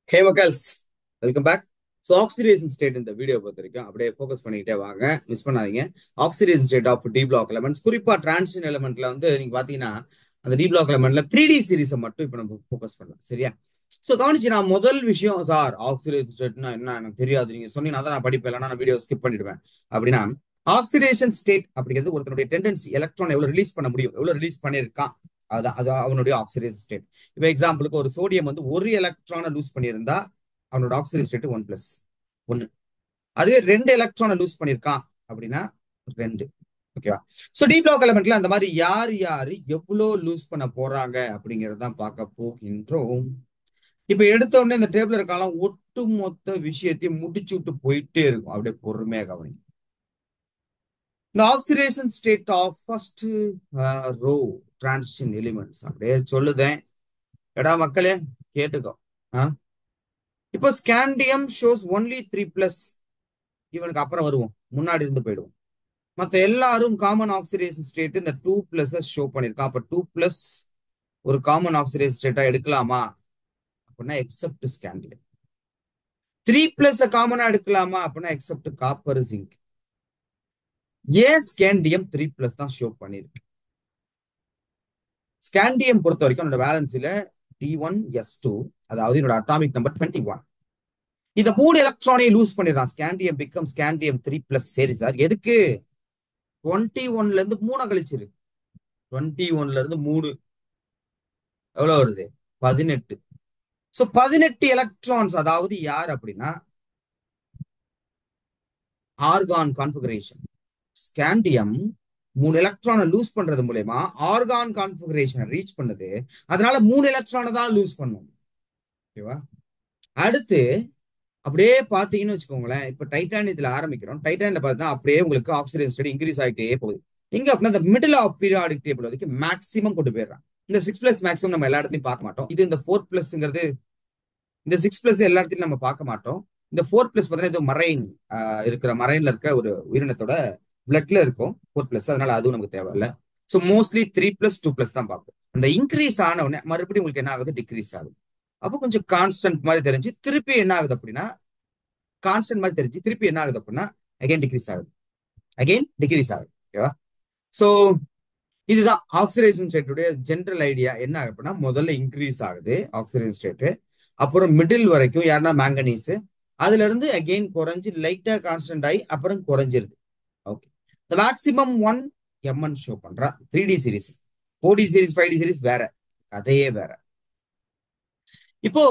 ஹே மக்கள்ஸ், welcome back. So oxidation state இந்த video பொறுத்த வரைக்கும் அப்படியே ஃபோக்கஸ் பண்ணிக்கிட்டே வாங்க, மிஸ் பண்ணாதீங்க. Oxidation state of D block elements, குறிப்பா டிரான்சிஷன் எலமெண்ட்ல வந்து நீங்க பாத்தீங்கன்னா அந்த டி பிளாக் எலமெண்ட்ல 3D சீரிஸை மட்டும் இப்போ நம்ம ஃபோக்கஸ் பண்ணலாம், சரியா? ஸோ கவனிச்சு, நான் முதல் விஷயம் சார் ஆக்சிடேஷன் ஸ்டேட்னா என்ன எனக்கு தெரியாது, நீங்க சொன்னீங்கன்னா தான் நான் படிப்பேன், இல்லைன்னா நான் வீடியோ ஸ்கிப் பண்ணிடுவேன் அப்படின்னா, ஆக்சிடேஷன் ஸ்டேட் அப்படிங்கிறது ஒருத்தனுடைய டெண்டன்சி, எலக்ட்ரான் எவ்வளவு ரிலீஸ் பண்ண முடியும், எவ்வளவு ரிலீஸ் பண்ணியிருக்கான், அதான் அது அவனுடைய ஆக்சிடேஷன் ஸ்டேட். இப்போ எக்ஸாம்பிளுக்கு ஒரு சோடியம் வந்து ஒரு எலக்ட்ரானை லூஸ் பண்ணியிருந்தா அவனோட ஆக்சிஜன் ஸ்டேட் 1+1. அதுவே 2 எலக்ட்ரானை லூஸ் பண்ணியிருக்கான் அப்படின்னா 2. ஓகேவா? ஸோ டி பிளாக் எலமெண்ட்ல அந்த மாதிரி யார் யாரு எவ்வளோ லூஸ் பண்ண போறாங்க அப்படிங்கறத தான் பார்க்க போகின்றோம். இப்ப எடுத்த உடனே இந்த டேபிள் இருக்காலும் ஒட்டு மொத்த விஷயத்தையும் முடிச்சு விட்டு போயிட்டே இருக்கும், அப்படியே பொறுமையா கவனி. இந்த oxidation state of first row transition elements அப்படியே சொல்லுதேன். எடா மக்களே கேட்டுக்கோ. இப்போ ஸ்கேண்டியம் ஷோஸ் ஒன்லி 3+. இவனுக்கு அப்புறம் வருவோம், முன்னாடி இருந்து போயிடுவோம். மற்ற எல்லாரும் காமன் ஆக்சிடேஷன் ஸ்டேட் இந்த 2+ ஷோ பண்ணிருக்கான். அப்ப 2+ ஒரு காமன் ஆக்சிடேஷன் ஸ்டேட்டா எடுக்கலாமா அப்படின்னா எக்ஸப்ட் ஸ்கேண்டியம். 3+ காமனா எடுக்கலாமா அப்படின்னா எக்ஸப்ட் காப்பர் ஜிங்க். ஏன் ஸ்கேண்டியம் 3+ தான் ஷோ பண்ணிருக்கு? ஸ்கேண்டியம் பொறுத்த வரைக்கும் என்னோட வேலன்ஸ்ல T1s2, அதாவது என்னோட அட்டாமிக் நம்பர் 21. இந்த 3 எலக்ட்ரானை லூஸ் பண்ணிடுறான். Scandium become scandium 3+. சரி சார், எதுக்கு? 21ல இருந்து 3 கழிச்சிரு. 21ல இருந்து 3 எவ்வளவு வருது? 18. சோ 18 எலக்ட்ரான்ஸ், அதாவது யார் அப்படின்னா ஆர்கான் கான்பிகரேஷன். ஸ்கேண்டியம் 3 எலக்ட்ரானை லூஸ் பண்றது மூலயமா ஆர்கான் கான்பிகரேஷனை ரீச் பண்ணுது. அதனால 3 எலக்ட்ரானை தான் லூஸ் பண்ணும். ஓகேவா? அடுத்து அப்படியே பாத்தீங்கன்னு வச்சுக்கோங்களேன், இப்ப டைட்டானியத்துல ஆரம்பிக்கிறோம். டைட்டானியல பார்த்தா அப்படியே உங்களுக்கு ஆக்சிஜன் ஸ்டேட் இன்க்ரீஸ் ஆகிட்டே போகுது. எங்க அப்படின்னா இந்த மிடில் ஆஃப் பீரியாடிக் டேபிள் வரைக்கும் மேக்ஸிமம் கொண்டு போயிடுறான். இந்த 6+ மேக்ஸிமம் நம்ம எல்லா இடத்துலையும் பார்க்க மாட்டோம். இது இந்த 4+ங்கிறது, இந்த 6+ எல்லா இடத்துலையும் நம்ம பார்க்க மாட்டோம். இந்த 4+ பார்த்தீங்கன்னா இது மரைன் இருக்கிற மரைன்ல இருக்க ஒரு உயிரினத்தோட பிளட்ல இருக்கும் 4+. அதனால அதுவும் நமக்கு தேவையில்லை. ஸோ மோஸ்ட்லி 3+, 2+ தான் பார்ப்போம். அந்த இன்க்ரீஸ் ஆன உடனே மறுபடியும் உங்களுக்கு என்ன ஆகுது? டிக்ரீஸ் ஆகுது. அப்போ கொஞ்சம் கான்ஸ்டன்ட் மாதிரி தெரிஞ்சு திருப்பி என்ன ஆகுது அப்படின்னா, கான்ஸ்டன்ட் மாதிரி தெரிஞ்சு திருப்பி என்ன ஆகுது அப்படின்னா அகைன் டிக்ரீஸ் ஆகுது, அகைன் டிக்ரீஸ் ஆகுது. ஓகேவா? ஸோ இதுதான் ஆக்சிடேஷன் ஸ்டேட்டுடைய ஜென்ரல் ஐடியா. என்ன ஆகுது அப்படின்னா, முதல்ல இன்க்ரீஸ் ஆகுது ஆக்சிடேஷன் ஸ்டேட், அப்புறம் மிடில் வரைக்கும் யாருன்னா மேங்கனீஸ், அதுல இருந்து அகைன் குறைஞ்சு லைட்டா கான்ஸ்டன்ட் ஆகி அப்புறம் குறைஞ்சிருது. ஓகே, இந்த மேக்ஸிமம் 1 mn ஷோ பண்றா 3D series. 4D series 5D series வேற கதையே வேற. இப்போ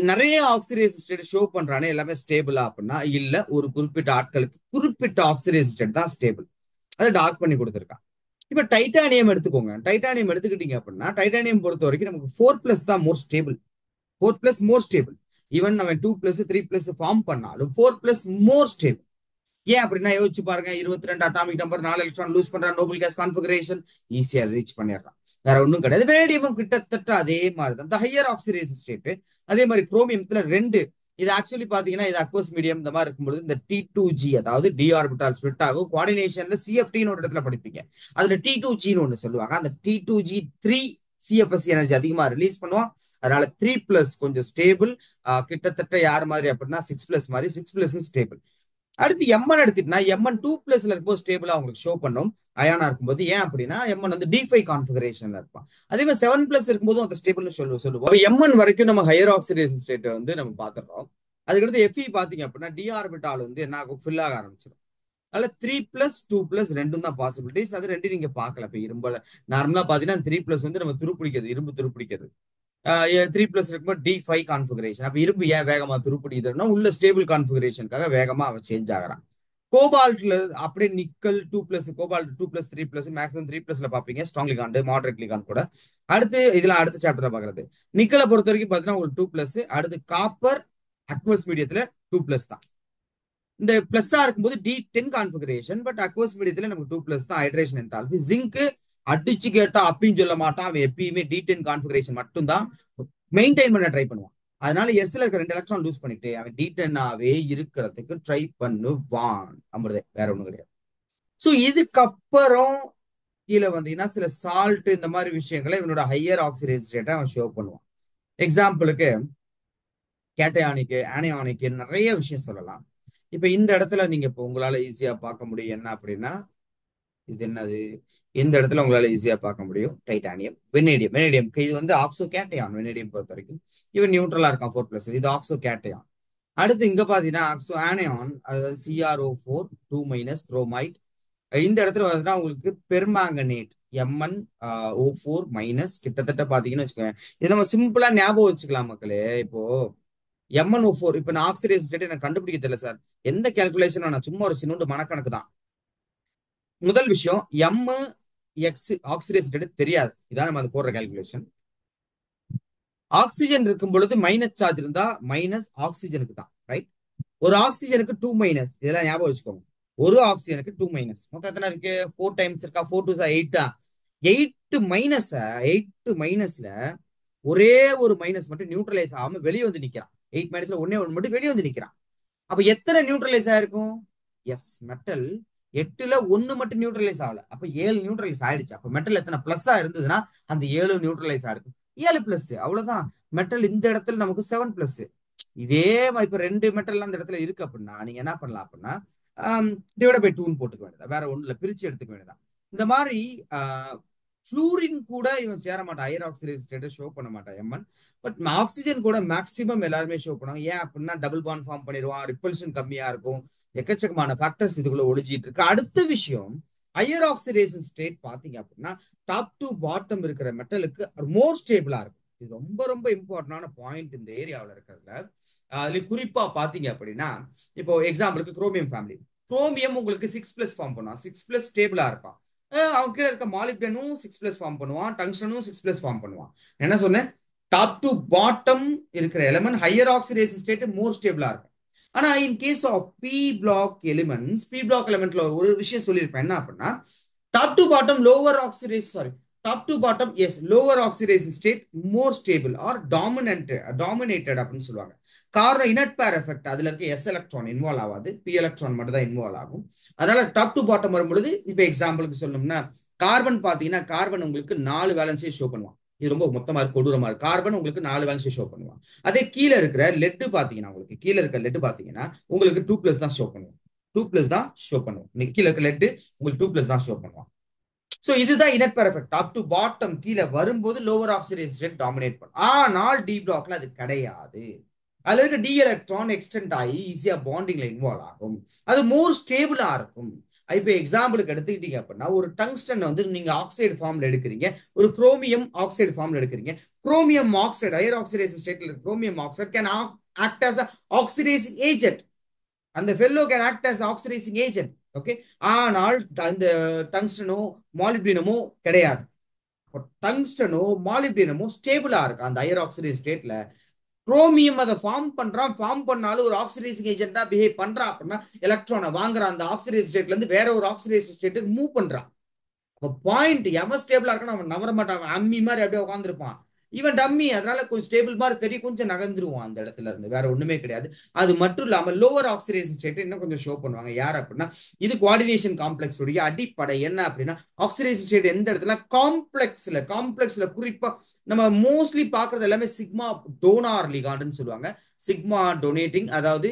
நிறைய ஆக்சிடேஷன் ஸ்டேட் ஷோ பண்றானே எல்லாமே ஸ்டேபிளா அப்படின்னா இல்ல, ஒரு குறிப்பிட்ட ஆட்களுக்கு குறிப்பிட்ட ஆக்சிடேஷன் ஸ்டேட் தான் ஸ்டேபிள். அதை டார்க் பண்ணி கொடுத்துருக்கான். இப்ப டைட்டானியம் எடுத்துக்கோங்க. டைட்டானியம் எடுத்துக்கிட்டீங்க அப்படின்னா டைட்டானியம் பொறுத்த வரைக்கும் நமக்கு 4+ தான் மோர் ஸ்டேபிள். 4+ மோர் ஸ்டேபிள். ஈவன் நம்ம 2+, 3+ ஃபார்ம் பண்ணாலும் 4+ மோர் ஸ்டேபிள். ஏன் அப்படின்னா யோசிச்சு பாருங்க, 22 அட்டாமிக் நம்பர், 4 எலக்ட்ரான் லூஸ் பண்ற நோபல் கேஸ் கான்ஃபிகரேஷன் ஈஸியா ரீச் பண்ணிடுறான். வேற ஒன்றும் கிடையாது. வேடியமும் கிட்டத்தட்ட அதே மாதிரி தான். இந்த ஹையர் ஆக்சிடேஷன் ஸ்டேட் அதே மாதிரி குரோமியத்துல 2. இது ஆக்சுவலி பாத்தீங்கன்னா இது அக்வஸ் மீடியம் இந்த மாதிரி இருக்கும்போது இந்த T2G, அதாவது டி ஆர்பிட்டால் ஸ்பிளிட் ஆகும். கோஆர்டினேஷன்ல CFTன்னு ஒரு இடத்துல படிப்பீங்க. அதுல T2Gன்னு ஒண்ணு சொல்லுவாங்க. அந்த T2G 3 CFS எனர்ஜி அதிகமா ரிலீஸ் பண்ணுவோம். அதனால 3+ கொஞ்சம் ஸ்டேபிள். கிட்டத்தட்ட யார் மாதிரி அப்படின்னா 6+ மாதிரி. 6+ ஸ்டேபிள். அடுத்து எம்என் எடுத்துட்டுனா எம்என் 2+ல இருக்கும்போது ஸ்டேபிளா உங்களுக்கு ஷோ பண்ணும் அயானா இருக்கும்போது. ஏன் அப்படின்னா எம்என் வந்து D5 கான்ஃபிகரேஷன்ல இருப்பான். அதே மாதிரி 7+ இருக்கும்போது அந்த ஸ்டேபிள்னு சொல்லுவோம். எம்என் வரைக்கும் நம்ம ஹையர் ஆக்சிடேஷன் ஸ்டேட் வந்து நம்ம பாத்துறோம். அதுக்கடுத்து FE பாத்தீங்க அப்படின்னா டி ஆர்பிட்டால் வந்து என்ன ஆகும்? ஃபில் ஆக ஆரம்பிச்சிடும். அதனால 3+, 2+ ரெண்டும் தான் பாசிபிலிட்டிஸ். அது ரெண்டும் நீங்க பார்க்கல. இப்ப இரும்புல நார்மலா பாத்தீங்கன்னா 3+ வந்து நம்ம துருப்பிடிக்கிறது, இரும்பு துருப்பிடிக்கிறது. 3+ இருக்கும்போது D5 கான்ஃபிகரேஷன். அப்ப இரும்பு ஏன் வேகமா துருப்பிடிக்குதுன்னா உள்ள ஸ்டேபிள் கான்ஃபிகரேஷனுக்காக வேகமா அவன் சேஞ்ச் ஆகிறான். கோபால்ட்ல அப்படியே நிக்கல் 2+, கோபால்ட் 2+, 3+, மேக்ஸிமம் 3+ல பாப்பீங்க. ஸ்ட்ராங் லிகாண்ட், மாடரேட் லிகாண்ட் கூட. அடுத்து இதெல்லாம் அடுத்த சாப்டர்ல பாக்குறது. நிக்கலை பொறுத்த வரைக்கும் பாத்தீங்கன்னா உங்களுக்கு 2+. அடுத்து காப்பர் அக்வஸ் மீடியத்துல 2+ தான். இந்த பிளஸ்ஸா இருக்கும்போது D10 கான்ஃபிகரேஷன். பட் அக்வஸ் மீடியத்துல நமக்கு 2+ தான் ஹைட்ரேஷன் என்தால்பி. ஜிங்க் அடிச்சு கேட்டா அப்பயும் சொல்ல மாட்டான். அவன் எப்பயுமே D10 கான்ஃபிகரேஷன் மட்டும் தான் மெயின்டைன் பண்ண ட்ரை பண்ணுவான். அதனால எஸ்ல இருக்க 2 எலக்ட்ரான் லூஸ் பண்ணிட்டு அவன் D10ஆவே இருக்கிறதுக்கு ட்ரை பண்ணுவான். அம்புறதே, வேற ஒண்ணும் கிடையாது. சோ இதுக்கப்புறம் கீழே வந்தீங்கன்னா சில சால்ட் இந்த மாதிரி விஷயங்களை இவனோட ஹையர் ஆக்சிடேஷன் ஸ்டேட்டை அவன் ஷோ பண்ணுவான். எக்ஸாம்பிளுக்கு கேட்டயானிக்கு, ஆனியானிக்கு நிறைய விஷயம் சொல்லலாம். இப்ப இந்த இடத்துல நீங்க இப்போ உங்களால ஈஸியா பார்க்க முடியும் என்ன அப்படின்னா, இது என்னது? இந்த இடத்துல உங்களால ஈஸியா பார்க்க முடியும் டைட்டானியம், வெனேடியம். வெனேடியம்க்கு இது வந்து ஆக்சோ கேட்டயான். வெனேடியம் பொறுத்த வரைக்கும் இவன் நியூட்ரலா இருக்கான் 4+. இது ஆக்சோ கேட்டயான். அடுத்து இங்க பாத்தீங்கன்னா ஆக்சோ ஆனியான், அதாவது CrO4 2- குரோமைட். இந்த இடத்துல பார்த்தீங்கன்னா உங்களுக்கு பெர்மாங்கனேட் Mn O4- கிட்டத்தட்ட பாத்தீங்கன்னு வச்சுக்கோங்க. இது நம்ம சிம்பிளா ஞாபகம் வச்சுக்கலாம் மக்களே. இப்போ MnO4, இப்ப நான் ஆக்சிடைஸ் ஸ்டேட் எனக்கு கண்டுபிடிக்க தெரியல சார். எந்த கேல்குலேஷனும் நான் சும்மா ஒரு சின்னோண்டு மனக்கணக்கு தான். முதல் விஷயம் Mx ஆக்சிடைஸ் ஸ்டேட் தெரியாது. இதான் நம்ம அது போடுற கேல்குலேஷன். ஆக்சிஜன் இருக்கும் பொழுது மைனஸ் சார்ஜ் இருந்தா மைனஸ் ஆக்சிஜனுக்கு தான், ரைட்? ஒரு ஆக்சிஜனுக்கு 2-, இதெல்லாம் ஞாபகம் வச்சுக்கோங்க. ஒரு ஆக்சிஜனுக்கு 2-. மொத்தம் எத்தனை இருக்கு? 4 டைம்ஸ் இருக்கா? 4 2 8. 8 - 8 - ஒரே ஒரு மைனஸ் மட்டும் நியூட்ரலைஸ் ஆகாம வெளியே வந்து நிக்கிறான். 8 - ஒன்னே ஒன்று மட்டும் வெளியே வந்து நிக்கிறான். அப்ப எத்தனை நியூட்ரலைஸ் ஆயிருக்கும்? எஸ், மெட்டல் 8ல 1 மட்டும் நியூட்ரலைஸ் ஆகல. அப்ப 7 நியூட்ரலைஸ் ஆயிடுச்சு. அப்ப மெட்டல் எத்தனை பிளஸ்ஸா இருந்ததுன்னா அந்த 7 நியூட்ரலைஸ் ஆயிருக்கும். 7+, அவ்வளவுதான். மெட்டல் இந்த இடத்துல நமக்கு 7+. இதே இப்ப 2 மெட்டல் அந்த இடத்துல இருக்கு அப்படின்னா நீங்க என்ன பண்ணலாம் அப்படின்னா டிவைட் பை 2 போட்டுக்க வேண்டியதா, வேற ஒண்ணுல பிரிச்சு எடுத்துக்க வேண்டியதான். இந்த மாதிரி ஃப்ளூரின் கூட இவன் சேர மாட்டான். ஹையர் ஆக்சிடைஸ் ஸ்டேட்டஸ் ஷோ பண்ண மாட்டான் Mn. பட் ஆக்சிஜன் கூட மேக்சிமம் எல்லாருமே ஷோ பண்ணுவாங்க. ஏன் அப்படின்னா டபுள் பாண்ட் ஃபார்ம் பண்ணிடுவான், ரிப்பல்ஷன் கம்மியா இருக்கும், எக்கச்சக்கமான ஃபேக்டர்ஸ் இதுக்குள்ள ஒளிஞ்சிட்டு இருக்கு. அடுத்த விஷயம், ஹையர் ஆக்சிடேஷன் ஸ்டேட் பாத்தீங்க அப்படின்னா டாப் டு பாட்டம் இருக்கிற மெட்டலுக்கு மோர் ஸ்டேபிளா இருக்கும். இது ரொம்ப ரொம்ப இம்பார்ட்டன்டான பாயிண்ட் இந்த ஏரியாவில் இருக்கிறதுல. அதுல குறிப்பா பாத்தீங்க அப்படின்னா இப்போ எக்ஸாம்பிளுக்கு குரோமியம் ஃபேமிலி. குரோமியம் உங்களுக்கு 6+ ஃபார்ம் பண்ணுவான். 6+ ஸ்டேபிளா இருப்பான். அவங்க கீழே இருக்க மாலிப்டனும் 6+ ஃபார்ம் பண்ணுவான், டங்ஸ்டனும் 6+ ஃபார்ம் பண்ணுவான். என்ன சொன்னேன்? டாப் டு பாட்டம் இருக்கிற element higher oxidation state more ஸ்டேபிளா இருக்கும். ஆனா in case of P block elements, P block எலிமெண்ட்ல ஒரு விஷயம் சொல்லியிருப்பேன் என்ன அப்படின்னா, top to bottom lower oxidation, sorry, top to bottom as lower oxidation state more stable are dominated அப்படின்னு சொல்லுவாங்க. காரணம் இனட் பேர் எஃபெக்ட். அதுல இருக்க எஸ் எலக்ட்ரான் இன்வால்வ் ஆகாது, பி எலக்ட்ரான் மட்டும் தான் இன்வால்வ் ஆகும். அதனால டாப் டு பாட்டம் வரும்பொழுது இப்ப எக்ஸாம்பிளுக்கு சொல்லணும்னா கார்பன் பாத்தீங்கன்னா கார்பன் உங்களுக்கு 4 வேலன்ஸே ஷோ பண்ணுவான். இது ரொம்ப மொத்தமா இருக்கு, கொடூரமா இருக்கு. கார்பன் உங்களுக்கு 4 வேலன்ஸே ஷோ பண்ணுவான். அதே கீழே இருக்கிற லெட் பாத்தீங்கன்னா, உங்களுக்கு கீழே இருக்க லெட் பாத்தீங்கன்னா உங்களுக்கு 2+ தான் ஷோ பண்ணுவோம். 2+ தான் ஷோ பண்ணுவோம். கீழே இருக்க லெட் உங்களுக்கு 2+ தான் ஷோ பண்ணுவான். சோ இதுதான் inert pair effect. Top to bottom கீழே வரும்போது லோவர் ஆக்சிடேஷன் ஸ்டேட் டாமினேட் பண்ணும். ஆனால் டி பிளாக்ல அது கிடையாது. அதுல இருக்க டி எலக்ட்ரான் எக்ஸ்டெண்ட் ஆகி ஈஸியா பாண்டிங்ல இன்வால்வ் ஆகும். அது மோர் ஸ்டேபிளா இருக்கும். இப்ப எக்ஸாம்பிளுக்கு எடுத்துக்கிட்டீங்க அப்படின்னா ஒரு டங்ஸ்டன் வந்து நீங்க ஆக்சைடு ஃபார்ம்ல எடுக்கிறீங்க, ஒரு குரோமியம் ஆக்சைடு ஃபார்ம்ல எடுக்கிறீங்க. குரோமியம் ஆக்சைடு ஹையர் ஆக்சிடேஷன் ஸ்டேட்ல chromium oxide can act as a oxidizing agent. அந்த fellow can act as oxidising agent. Okay. ஆனால் இந்த டங்ஸ்டனோ மாலிப்டினமோ கிடையாது. டங்ஸ்டனோ மாலிப்டினமோ ஸ்டேபிளா இருக்கு அந்த ஹையர் ஆக்சிடைஸ் ஸ்டேட்ல. குரோமியம் அதை ஃபார்ம் பண்றான், ஃபார்ம் பண்ணாலும் ஒரு ஆக்சிடைசிங் ஏஜென்ட்டா பிஹேவ் பண்றான் அப்படின்னா எலக்ட்ரானை வாங்குறான், அந்த ஆக்சிடைஸ் ஸ்டேட்ல இருந்து வேற ஒரு ஆக்சிடைஸ் ஸ்டேட்டுக்கு மூவ் பண்றான். பாயிண்ட் எவன் ஸ்டேபிளா இருக்கான்னு அவன் நவர மாட்டான். அம்மி மாதிரி அப்படியே உட்காந்துருப்பான். இவன் டம்மி, அதனால கொஞ்சம் ஸ்டேபிள் மாதிரி தெரியும், கொஞ்சம் நகர்ந்துருவான் அந்த இடத்துல இருந்து, வேற ஒண்ணுமே கிடையாது. அது மட்டும் இல்லாம லோவர் ஆக்சிடேஷன் ஸ்டேட் இன்னும் கொஞ்சம் ஷோ பண்ணுவாங்க. யார் அப்படின்னா இது கோஆர்டினேஷன் காம்ப்ளெக்ஸ் உடைய அடிப்படை. என்ன அப்படின்னா ஆக்சிடேஷன் ஸ்டேட் எந்த இடத்துல காம்ப்ளெக்ஸ்ல குறிப்பா நம்ம மோஸ்ட்லி பாக்குறது எல்லாமே சிக்மா டோனார் லிகாண்ட்னு சொல்லுவாங்க. சிக்மா டொனேட்டிங், அதாவது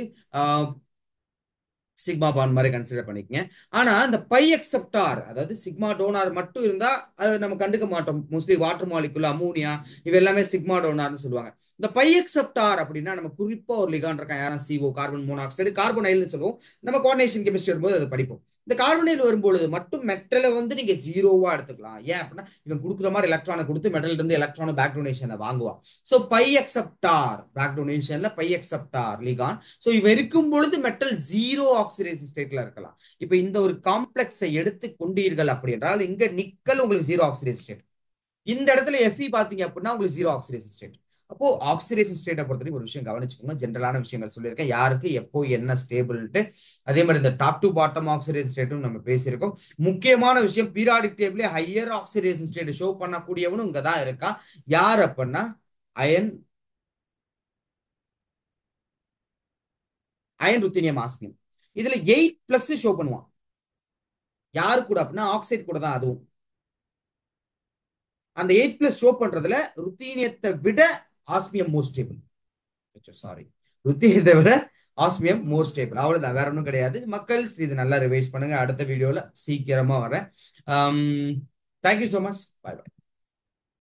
சிக்மா பாண்ட் மாதிரி கன்சிடர் பண்ணிக்கங்க. ஆனா இந்த பை எக்செப்டார், அதாவது சிக்மா டோனார் மட்டும் இருந்தா அது நம்ம கண்டுக்க மாட்டோம். மோஸ்ட்லி வாட்டர் மாலிகுல், அமோனியா, இவ எல்லாமே சிக்மா டோனார்னு சொல்லுவாங்க. இந்த பை எக்செப்டார் அப்படின்னா நம்ம குறிப்பா ஒரு லிகாண்ட் இருக்கான், யாரும் CO கார்பன் மோனாக்சைடு, கார்பனைல்னு சொல்லுவோம். நம்ம கோஆர்டினேஷன் கெமிஸ்ட்ரி வரும்போது அதை படிப்போம். இந்த கார்பனைல் வரும்பொழுது மட்டும் மெட்டலை வந்து நீங்க ஜீரோவா எடுத்துக்கலாம். ஏன் அப்படின்னா இவன் கொடுக்குற மாதிரி எலக்ட்ரானை கொடுத்து மெட்டல் இருந்து எலக்ட்ரான பேக் டொனேஷனை வாங்குவான். சோ பை எக்செப்டார் பேக் டொனேஷன்ல பை எக்செப்டார் லிகான். சோ இவ இருக்கும் பொழுது மெட்டல் ஜீரோ ஆக்சிடேஷன் ஸ்டேட்ல இருக்கலாம். இப்ப இந்த ஒரு காம்ப்ளெக்ஸை எடுத்து கொண்டீர்கள் அப்படி என்றால் இங்க நிக்கல் உங்களுக்கு ஜீரோ ஆக்சிடேஷன் ஸ்டேட். இந்த இடத்துல Fe பாத்தீங்க அப்படின்னா உங்களுக்கு ஜீரோ ஆக்சிடேஷன் ஸ்டேட். அப்போ ஆக்சிடேஷன் ஸ்டேட்டை பொறுத்தவரைக்கும் ஒரு விஷயம் கவனிச்சுக்கோங்க. ஜென்ரலான விஷயங்கள் சொல்லியிருக்கேன், யாருக்கு எப்போ என்ன ஸ்டேபிள்ட்டு. அதே மாதிரி இந்த டாப் டு பாட்டம் ஆக்சிடேஷன் ஸ்டேட்டும் நம்ம பேசியிருக்கோம். முக்கியமான விஷயம், பீரியாடிக் டேபிளே ஹையர் ஆக்சிடேஷன் ஸ்டேட் ஷோ பண்ணக்கூடியவனும் இங்க தான் இருக்கா. யார் அப்படின்னா அயன் அயன் ருத்தீனியம் ஆஸ்மியம். இதுல 8+ ஷோ பண்ணுவான். யாரு கூட அப்படின்னா ஆக்சைடு கூட தான். அதுவும் அந்த 8+ ஷோ பண்றதுல ருத்தீனியத்தை விட ஆஸ்மியம் மோஸ்ட் ஸ்டேபிள். சாரி, ருத்தியத்தை விட ஆஸ்மியம் மோர் ஸ்டேபிள். அவ்வளவுதான், வேற ஒன்றும் கிடையாது. மக்கள் இது நல்லா ரிவைஸ் பண்ணுங்க. அடுத்த வீடியோல சீக்கிரமா வரேன். Thank you so much. Bye by.